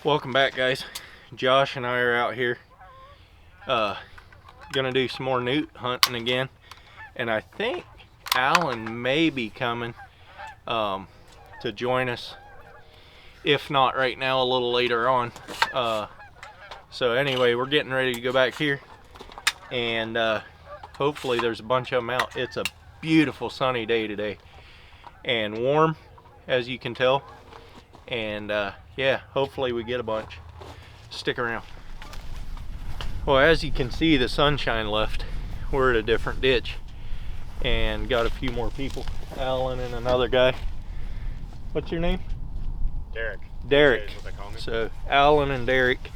Welcome back, guys. Josh and I are out here gonna do some more newt hunting again, and I think Alan may be coming to join us, if not right now, a little later on. So anyway, we're getting ready to go back here, and hopefully there's a bunch of them out. It's a beautiful sunny day today and warm, as you can tell, and yeah, hopefully we get a bunch. Stick around. Well, as you can see, the sunshine left. We're at a different ditch and got a few more people. Alan and another guy. What's your name? Derek. Derek. Is what they call me. So Alan and Derek,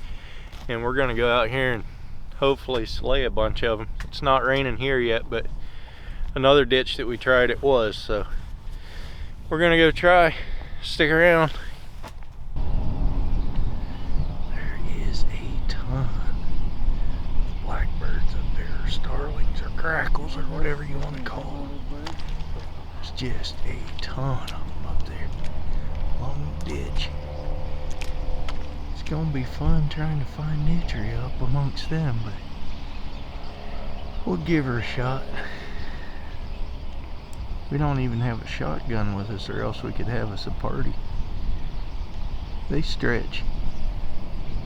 and we're gonna go out here and hopefully slay a bunch of them. It's not raining here yet, but another ditch that we tried it was, so we're gonna go try. Stick around. There is a ton of blackbirds up there, or starlings, or crackles, or whatever you want to call them. There's just a ton of them up there along the ditch. It's gonna be fun trying to find Nutria up amongst them, but we'll give her a shot. We don't even have a shotgun with us, or else we could have us a party. They stretch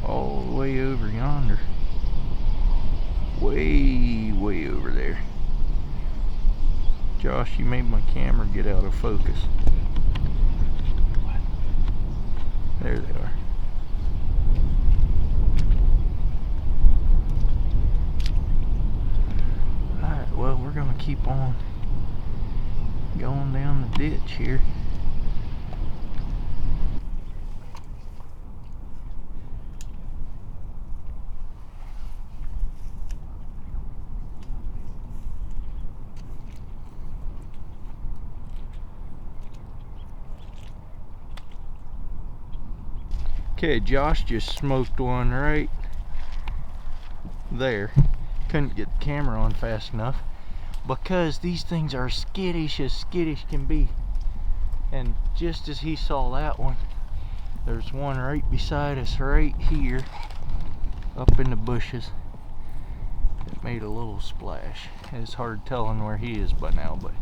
all the way over yonder. Way over there. Josh, you made my camera get out of focus. There they are. Alright, well, we're gonna keep on going down the ditch here. Okay, Josh just smoked one right there. Couldn't get the camera on fast enough because these things are skittish as skittish can be. And just as he saw that one, there's one right beside us right here, up in the bushes. It made a little splash. It's hard telling where he is by now, but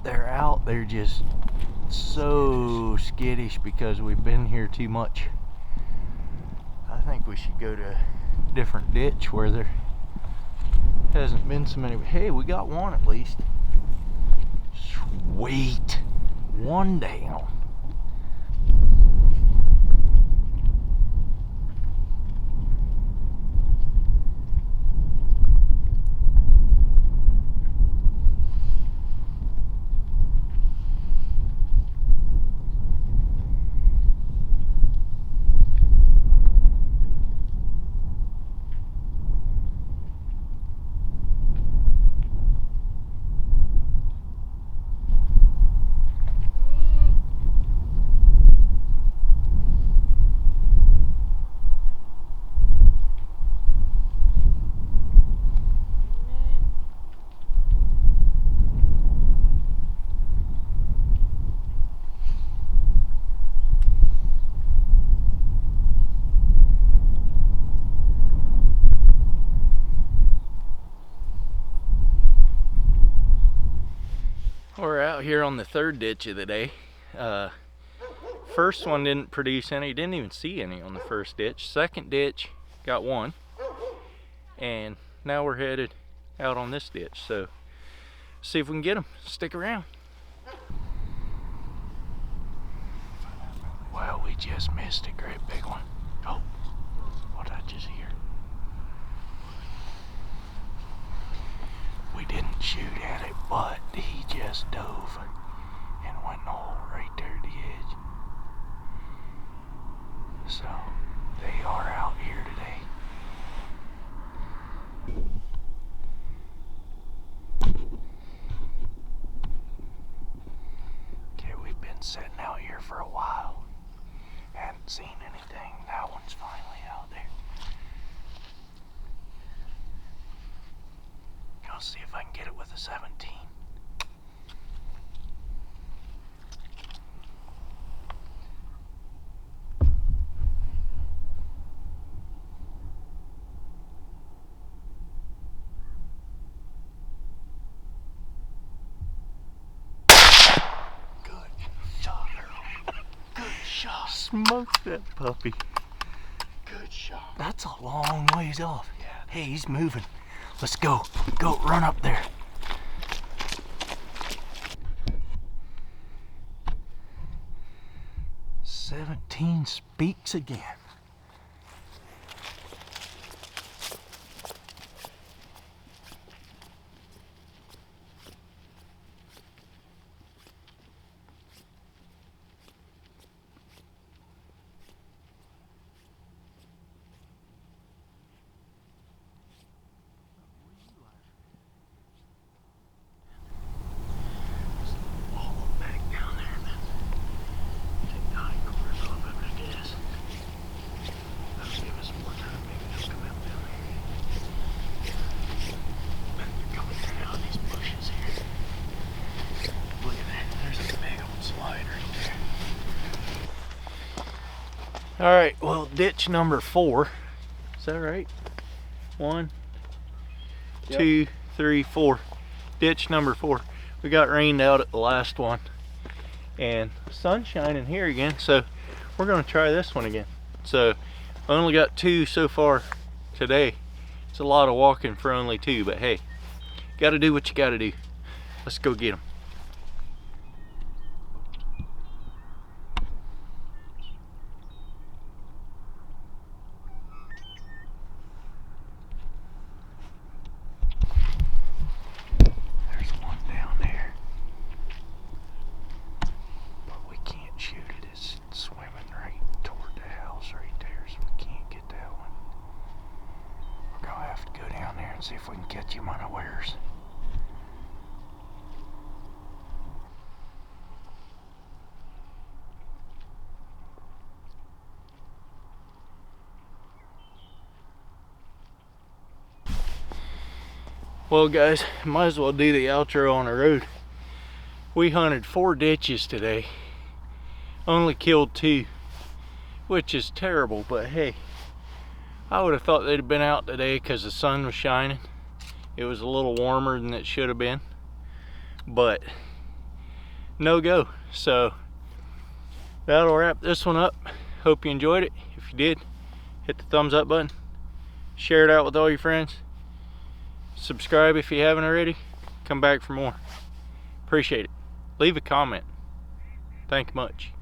they're out. They're just so skittish because we've been here too much. I think we should go to a different ditch where there hasn't been so many. Hey, we got one at least. Sweet. One down. We're out here on the third ditch of the day. First one didn't produce any, didn't even see any on the first ditch. Second ditch got one, and now we're headed out on this ditch. So see if we can get them. Stick around. Well, we just missed a great big one. Oh, what did I just hear? We didn't shoot at it, but he just dove and went in the hole right there at the edge. So they are out here today. Okay, we've been sitting out here for a while. Hadn't seen anything. That one's finally out there. I'll see if I can get it with a 17. shot. Smoked that puppy. Good shot. That's a long ways off. Yeah. Hey, he's moving. Let's go. Go, run up there. "17 speaks again." All right, well, ditch number 4. Is that right? 1, 2, 3, 4. Ditch number 4. We got rained out at the last one, and sun's shining here again, so we're gonna try this one again. So I only got 2 so far today. It's a lot of walking for only 2, but hey, gotta do what you gotta do. Let's go get them. See if we can catch him unawares. Well guys, might as well do the outro on the road. We hunted 4 ditches today. Only killed 2, which is terrible, but hey, I would have thought they'd have been out today because the sun was shining. It was a little warmer than it should have been, but no go. So that'll wrap this one up. Hope you enjoyed it. If you did, hit the thumbs up button, share it out with all your friends, subscribe if you haven't already, come back for more. Appreciate it. Leave a comment. Thank you much.